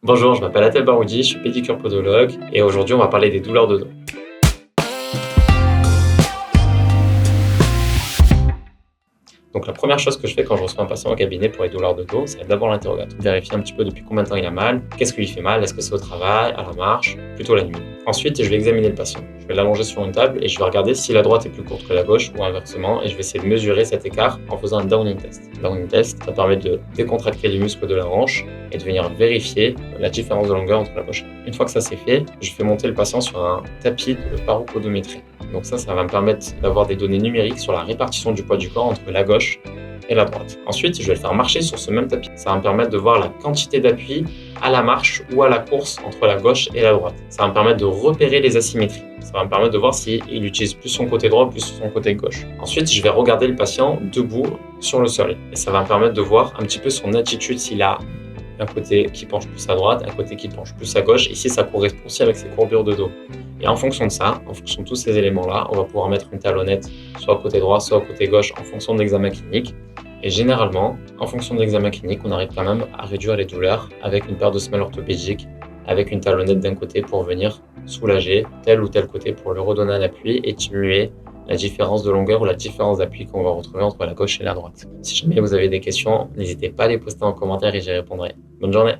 Bonjour, je m'appelle Atel Baroudi, je suis pédicure podologue et aujourd'hui on va parler des douleurs de dos. Donc la première chose que je fais quand je reçois un patient au cabinet pour les douleurs de dos, c'est d'abord l'interrogatoire. Vérifier un petit peu depuis combien de temps il a mal, qu'est-ce qui lui fait mal, est-ce que c'est au travail, à la marche, plutôt la nuit. Ensuite, je vais examiner le patient. Je vais l'allonger sur une table et je vais regarder si la droite est plus courte que la gauche ou inversement et je vais essayer de mesurer cet écart en faisant un downing test. Le downing test, ça permet de décontracter les muscles de la hanche et de venir vérifier la différence de longueur entre la gauche et la droite. Une fois que ça c'est fait, je fais monter le patient sur un tapis de paropodométrie. Donc ça va me permettre d'avoir des données numériques sur la répartition du poids du corps entre la gauche et la droite. Ensuite, je vais le faire marcher sur ce même tapis. Ça va me permettre de voir la quantité d'appui à la marche ou à la course entre la gauche et la droite. Ça va me permettre de repérer les asymétries. Ça va me permettre de voir s'il utilise plus son côté droit ou plus son côté gauche. Ensuite, je vais regarder le patient debout sur le sol. Et ça va me permettre de voir un petit peu son attitude, s'il a un côté qui penche plus à droite, un côté qui penche plus à gauche. Ici, ça correspond aussi avec ses courbures de dos. Et en fonction de ça, en fonction de tous ces éléments-là, on va pouvoir mettre une talonnette soit au côté droit, soit au côté gauche en fonction de l'examen clinique. Et généralement, en fonction de l'examen clinique, on arrive quand même à réduire les douleurs avec une paire de semelles orthopédiques, avec une talonnette d'un côté pour venir soulager tel ou tel côté pour lui redonner un appui et diminuer la différence de longueur ou la différence d'appui qu'on va retrouver entre la gauche et la droite. Si jamais vous avez des questions, n'hésitez pas à les poster en commentaire et j'y répondrai. Bonne journée!